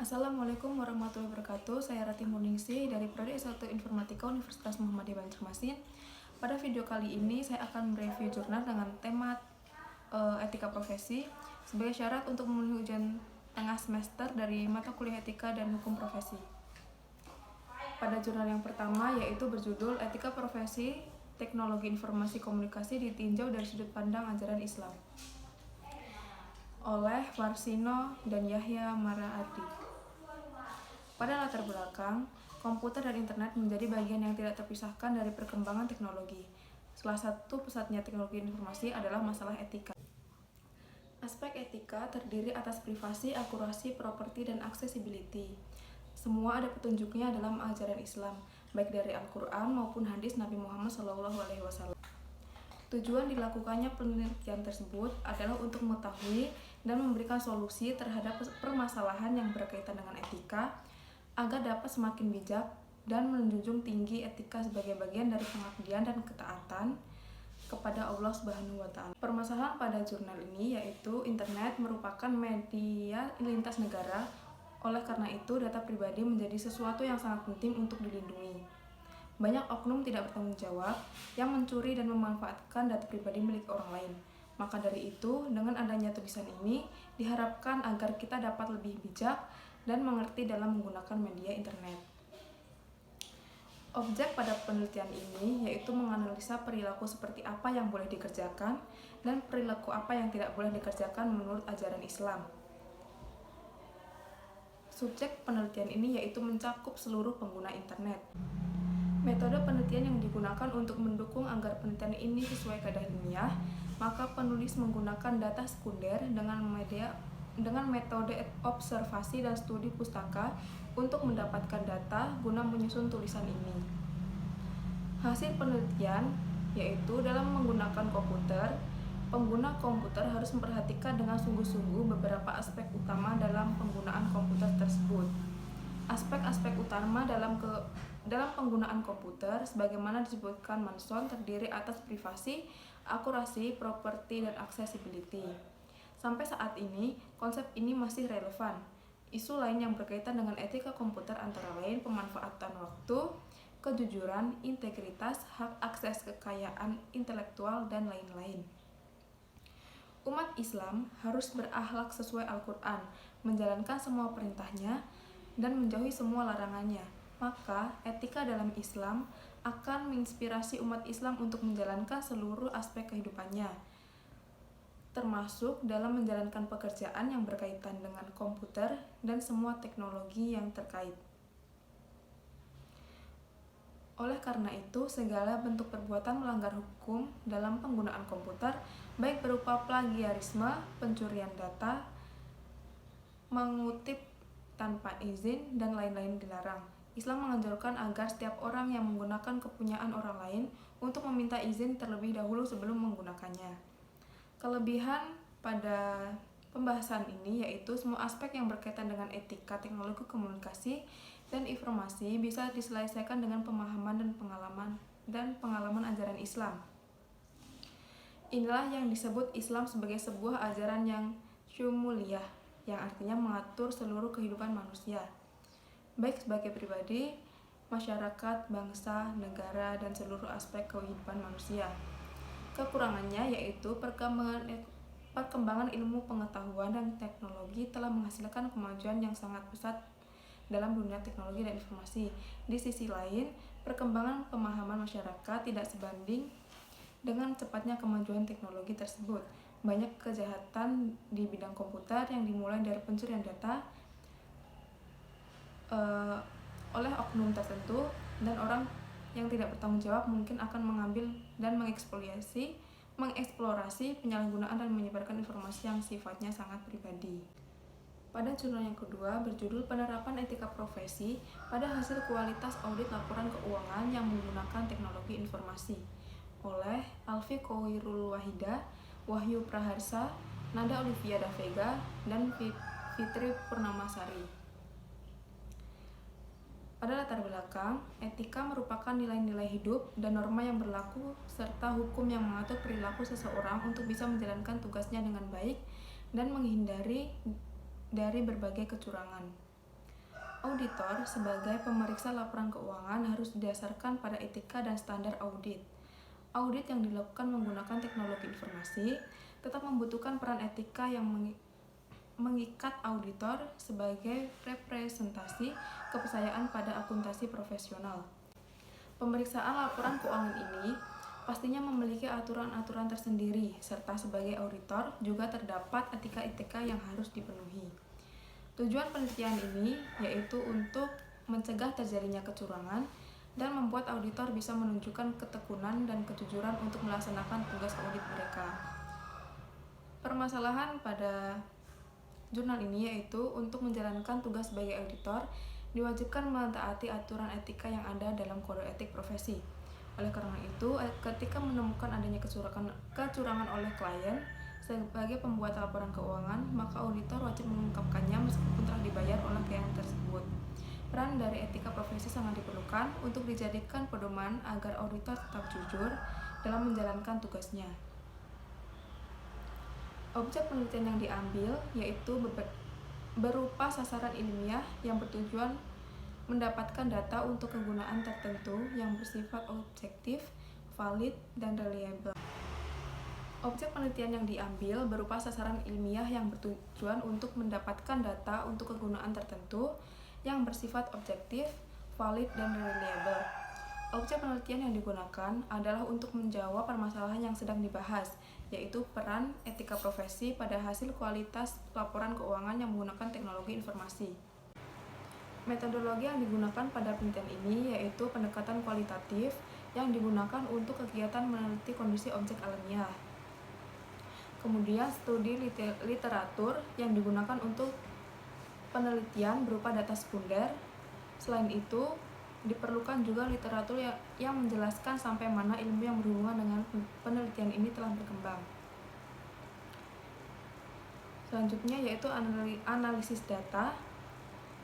Assalamualaikum warahmatullahi wabarakatuh. Saya Ratih Muningsih dari Prodi S1 Informatika Universitas Muhammadiyah Banjarmasin. Pada video kali ini saya akan mereview jurnal dengan tema etika profesi sebagai syarat untuk memenuhi ujian tengah semester dari mata kuliah etika dan hukum profesi. Pada jurnal yang pertama yaitu berjudul Etika Profesi Teknologi Informasi Komunikasi ditinjau dari sudut pandang ajaran Islam oleh Varsino dan Yahya Maraardi. Pada latar belakang, komputer dan internet menjadi bagian yang tidak terpisahkan dari perkembangan teknologi. Salah satu pusatnya teknologi informasi adalah masalah etika. Aspek etika terdiri atas privasi, akurasi, properti, dan accessibility. Semua ada petunjuknya dalam ajaran Islam, baik dari Al-Quran maupun hadis Nabi Muhammad SAW. Tujuan dilakukannya penelitian tersebut adalah untuk mengetahui dan memberikan solusi terhadap permasalahan yang berkaitan dengan etika, agar dapat semakin bijak dan menjunjung tinggi etika sebagai bagian dari pengabdian dan ketaatan kepada Allah Subhanahu wa Ta'ala. Permasalahan pada jurnal ini yaitu internet merupakan media lintas negara, oleh karena itu data pribadi menjadi sesuatu yang sangat penting untuk dilindungi. Banyak oknum tidak bertanggung jawab yang mencuri dan memanfaatkan data pribadi milik orang lain. Maka dari itu, dengan adanya tulisan ini, diharapkan agar kita dapat lebih bijak dan mengerti dalam menggunakan media internet. Objek pada penelitian ini yaitu menganalisa perilaku seperti apa yang boleh dikerjakan dan perilaku apa yang tidak boleh dikerjakan menurut ajaran Islam. Subjek penelitian ini yaitu mencakup seluruh pengguna internet. Metode penelitian yang digunakan untuk mendukung agar penelitian ini sesuai kaidah ilmiah, maka penulis menggunakan data sekunder dengan metode observasi dan studi pustaka untuk mendapatkan data guna menyusun tulisan ini. Hasil penelitian yaitu dalam menggunakan komputer, pengguna komputer harus memperhatikan dengan sungguh-sungguh beberapa aspek utama dalam penggunaan komputer tersebut. Aspek-aspek utama dalam penggunaan komputer sebagaimana disebutkan Manson terdiri atas privasi, akurasi, properti, dan accessibility. Sampai saat ini, konsep ini masih relevan. Isu lain yang berkaitan dengan etika komputer antara lain pemanfaatan waktu, kejujuran, integritas, hak akses kekayaan intelektual, dan lain-lain. Umat Islam harus berakhlak sesuai Al-Quran, menjalankan semua perintahnya, dan menjauhi semua larangannya. Maka, etika dalam Islam akan menginspirasi umat Islam untuk menjalankan seluruh aspek kehidupannya, termasuk dalam menjalankan pekerjaan yang berkaitan dengan komputer dan semua teknologi yang terkait. Oleh karena itu, segala bentuk perbuatan melanggar hukum dalam penggunaan komputer, baik berupa plagiarisme, pencurian data, mengutip tanpa izin, dan lain-lain dilarang. Islam menganjurkan agar setiap orang yang menggunakan kepunyaan orang lain untuk meminta izin terlebih dahulu sebelum menggunakannya. Kelebihan pada pembahasan ini yaitu semua aspek yang berkaitan dengan etika teknologi komunikasi dan informasi bisa diselesaikan dengan pemahaman dan pengalaman ajaran Islam. Inilah yang disebut Islam sebagai sebuah ajaran yang syumuliyah, yang artinya mengatur seluruh kehidupan manusia, baik sebagai pribadi, masyarakat, bangsa, negara, dan seluruh aspek kehidupan manusia. Kekurangannya yaitu perkembangan ilmu pengetahuan dan teknologi telah menghasilkan kemajuan yang sangat pesat dalam dunia teknologi dan informasi. Di sisi lain, perkembangan pemahaman masyarakat tidak sebanding dengan cepatnya kemajuan teknologi tersebut. Banyak kejahatan di bidang komputer yang dimulai dari pencurian data oleh oknum tertentu, dan orang yang tidak bertanggung jawab mungkin akan mengambil dan mengeksplorasi penyalahgunaan dan menyebarkan informasi yang sifatnya sangat pribadi. Pada jurnal yang kedua berjudul Penerapan Etika Profesi pada Hasil Kualitas Audit Laporan Keuangan yang Menggunakan Teknologi Informasi oleh Alfi Koirul Wahida, Wahyu Praharsa, Nada Olivia Davega, dan Fitri Purnamasari. Pada latar belakang, etika merupakan nilai-nilai hidup dan norma yang berlaku serta hukum yang mengatur perilaku seseorang untuk bisa menjalankan tugasnya dengan baik dan menghindari dari berbagai kecurangan. Auditor sebagai pemeriksa laporan keuangan harus didasarkan pada etika dan standar audit. Audit yang dilakukan menggunakan teknologi informasi tetap membutuhkan peran etika yang mengikat auditor sebagai representasi kepercayaan pada akuntansi profesional. Pemeriksaan laporan keuangan ini pastinya memiliki aturan-aturan tersendiri, serta sebagai auditor juga terdapat etika-etika yang harus dipenuhi. Tujuan penelitian ini yaitu untuk mencegah terjadinya kecurangan dan membuat auditor bisa menunjukkan ketekunan dan kejujuran untuk melaksanakan tugas audit mereka. Permasalahan pada jurnal ini yaitu untuk menjalankan tugas sebagai auditor diwajibkan mentaati aturan etika yang ada dalam kode etik profesi. Oleh karena itu, ketika menemukan adanya kecurangan oleh klien sebagai pembuat laporan keuangan, maka auditor wajib mengungkapkannya meskipun telah dibayar oleh klien tersebut. Peran dari etika profesi sangat diperlukan untuk dijadikan pedoman agar auditor tetap jujur dalam menjalankan tugasnya. Objek penelitian yang diambil yaitu berupa sasaran ilmiah yang bertujuan mendapatkan data untuk kegunaan tertentu yang bersifat objektif, valid, dan reliable. Objek penelitian yang diambil berupa sasaran ilmiah yang bertujuan untuk mendapatkan data untuk kegunaan tertentu yang bersifat objektif, valid, dan reliable. Objek penelitian yang digunakan adalah untuk menjawab permasalahan yang sedang dibahas, yaitu peran etika profesi pada hasil kualitas laporan keuangan yang menggunakan teknologi informasi. Metodologi yang digunakan pada penelitian ini yaitu pendekatan kualitatif yang digunakan untuk kegiatan meneliti kondisi objek alamiah. Kemudian studi literatur yang digunakan untuk penelitian berupa data sekunder. Selain itu, diperlukan juga literatur yang menjelaskan sampai mana ilmu yang berhubungan dengan penelitian ini telah berkembang. Selanjutnya yaitu analisis data.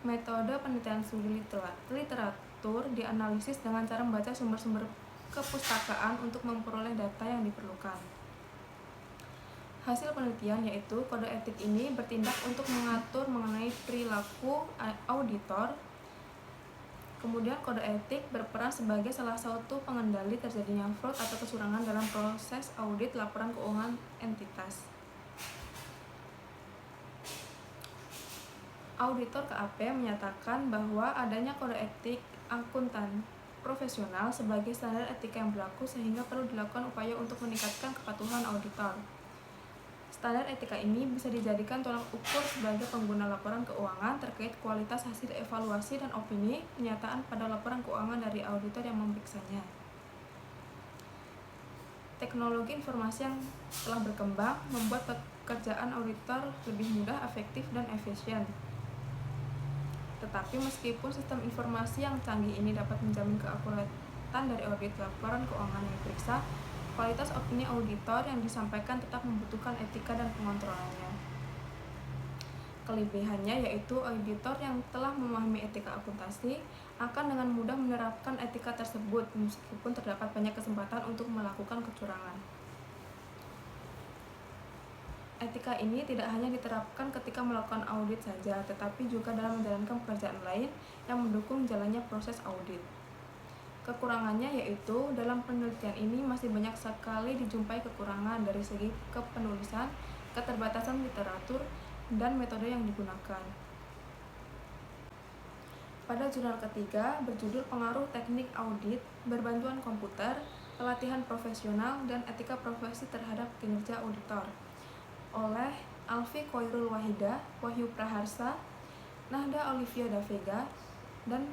Metode penelitian studi literatur dianalisis dengan cara membaca sumber-sumber kepustakaan untuk memperoleh data yang diperlukan. Hasil penelitian yaitu kode etik ini bertindak untuk mengatur mengenai perilaku auditor. Kemudian kode etik berperan sebagai salah satu pengendali terjadinya fraud atau kecurangan dalam proses audit laporan keuangan entitas. Auditor KAP menyatakan bahwa adanya kode etik akuntan profesional sebagai standar etika yang berlaku sehingga perlu dilakukan upaya untuk meningkatkan kepatuhan auditor. Standar etika ini bisa dijadikan tolak ukur sebagai pengguna laporan keuangan terkait kualitas hasil evaluasi dan opini penyataan pada laporan keuangan dari auditor yang memeriksanya. Teknologi informasi yang telah berkembang membuat pekerjaan auditor lebih mudah, efektif, dan efisien. Tetapi meskipun sistem informasi yang canggih ini dapat menjamin keakuratan dari audit laporan keuangan yang diperiksa, kualitas opini auditor yang disampaikan tetap membutuhkan etika dan pengontrolannya. Kelebihannya yaitu auditor yang telah memahami etika akuntansi akan dengan mudah menerapkan etika tersebut meskipun terdapat banyak kesempatan untuk melakukan kecurangan. Etika ini tidak hanya diterapkan ketika melakukan audit saja, tetapi juga dalam menjalankan pekerjaan lain yang mendukung jalannya proses audit. Kekurangannya yaitu dalam penelitian ini masih banyak sekali dijumpai kekurangan dari segi kepenulisan, keterbatasan literatur, dan metode yang digunakan. Pada jurnal ketiga berjudul Pengaruh Teknik Audit, Berbantuan Komputer, Pelatihan Profesional, dan Etika Profesi Terhadap Kinerja Auditor oleh Alfi Koirul Wahida, Wahyu Praharsa, Nahda Olivia Davega, dan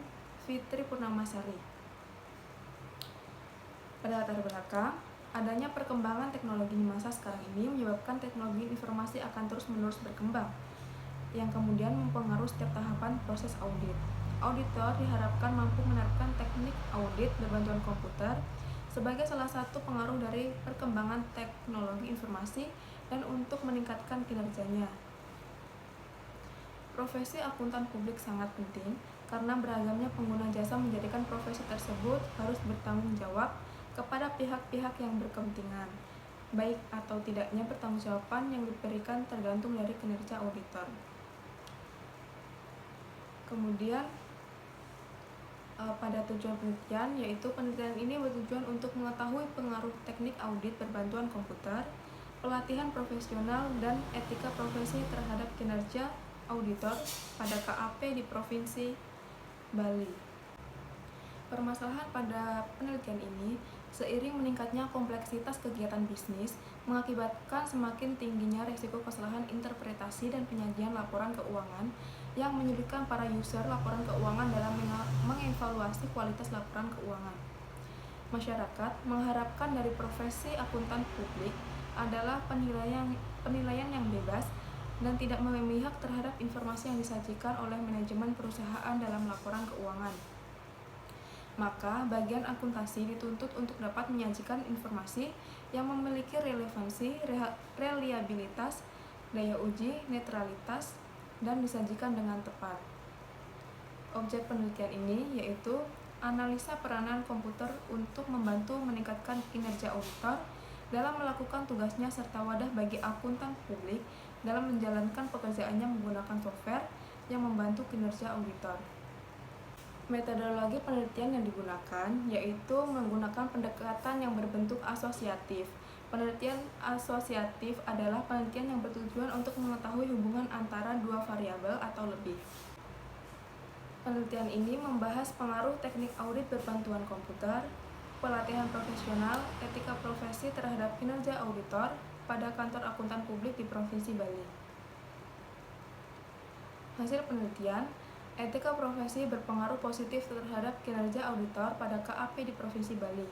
Fitri Purnamasari. Pada latar belakang, adanya perkembangan teknologi di masa sekarang ini menyebabkan teknologi informasi akan terus-menerus berkembang, yang kemudian mempengaruhi setiap tahapan proses audit. Auditor diharapkan mampu menerapkan teknik audit berbantuan komputer sebagai salah satu pengaruh dari perkembangan teknologi informasi dan untuk meningkatkan kinerjanya. Profesi akuntan publik sangat penting karena beragamnya pengguna jasa menjadikan profesi tersebut harus bertanggung jawab kepada pihak-pihak yang berkepentingan. Baik atau tidaknya pertanggungjawaban yang diberikan tergantung dari kinerja auditor. Kemudian pada tujuan penelitian, yaitu penelitian ini bertujuan untuk mengetahui pengaruh teknik audit berbantuan komputer, pelatihan profesional, dan etika profesi terhadap kinerja auditor pada KAP di Provinsi Bali. Permasalahan pada penelitian ini, seiring meningkatnya kompleksitas kegiatan bisnis, mengakibatkan semakin tingginya risiko kesalahan interpretasi dan penyajian laporan keuangan yang menyulitkan para user laporan keuangan dalam mengevaluasi kualitas laporan keuangan. Masyarakat mengharapkan dari profesi akuntan publik adalah penilaian yang bebas dan tidak memihak terhadap informasi yang disajikan oleh manajemen perusahaan dalam laporan keuangan. Maka, bagian akuntansi dituntut untuk dapat menyajikan informasi yang memiliki relevansi, reliabilitas, daya uji, netralitas, dan disajikan dengan tepat. Objek penelitian ini yaitu analisa peranan komputer untuk membantu meningkatkan kinerja auditor dalam melakukan tugasnya serta wadah bagi akuntan publik dalam menjalankan pekerjaannya menggunakan software yang membantu kinerja auditor. Metodologi penelitian yang digunakan yaitu menggunakan pendekatan yang berbentuk asosiatif. Penelitian asosiatif adalah penelitian yang bertujuan untuk mengetahui hubungan antara dua variabel atau lebih. Penelitian ini membahas pengaruh teknik audit berbantuan komputer, pelatihan profesional, etika profesi terhadap kinerja auditor pada kantor akuntan publik di Provinsi Bali. Hasil penelitian, etika profesi berpengaruh positif terhadap kinerja auditor pada KAP di Provinsi Bali.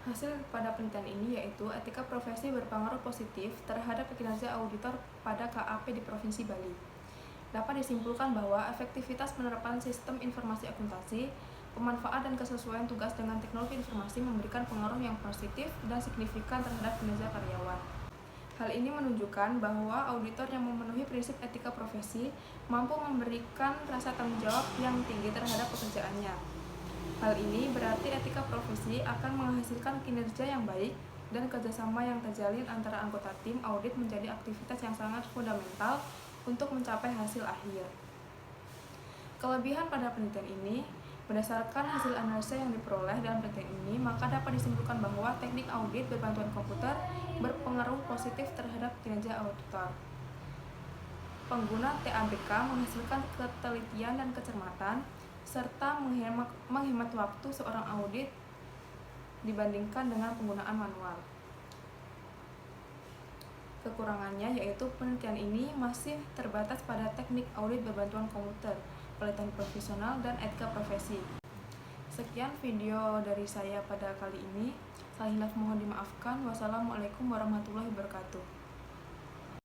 Hasil pada penelitian ini yaitu etika profesi berpengaruh positif terhadap kinerja auditor pada KAP di Provinsi Bali. Dapat disimpulkan bahwa efektivitas penerapan sistem informasi akuntansi, pemanfaat dan kesesuaian tugas dengan teknologi informasi memberikan pengaruh yang positif dan signifikan terhadap kinerja karyawan. Hal ini menunjukkan bahwa auditor yang memenuhi prinsip etika profesi mampu memberikan rasa tanggung jawab yang tinggi terhadap pekerjaannya. Hal ini berarti etika profesi akan menghasilkan kinerja yang baik dan kerjasama yang terjalin antara anggota tim audit menjadi aktivitas yang sangat fundamental untuk mencapai hasil akhir. Kelebihan pada penelitian ini, berdasarkan hasil analisa yang diperoleh dalam penelitian ini, maka dapat disimpulkan bahwa teknik audit berbantuan komputer berpengaruh positif terhadap kinerja auditor. Pengguna TABK menghasilkan ketelitian dan kecermatan, serta menghemat waktu seorang audit dibandingkan dengan penggunaan manual. Kekurangannya yaitu penelitian ini masih terbatas pada teknik audit berbantuan komputer, pelatihan profesional, dan etika profesi. Sekian video dari saya pada kali ini. Salah hilaf mohon dimaafkan. Wassalamualaikum warahmatullahi wabarakatuh.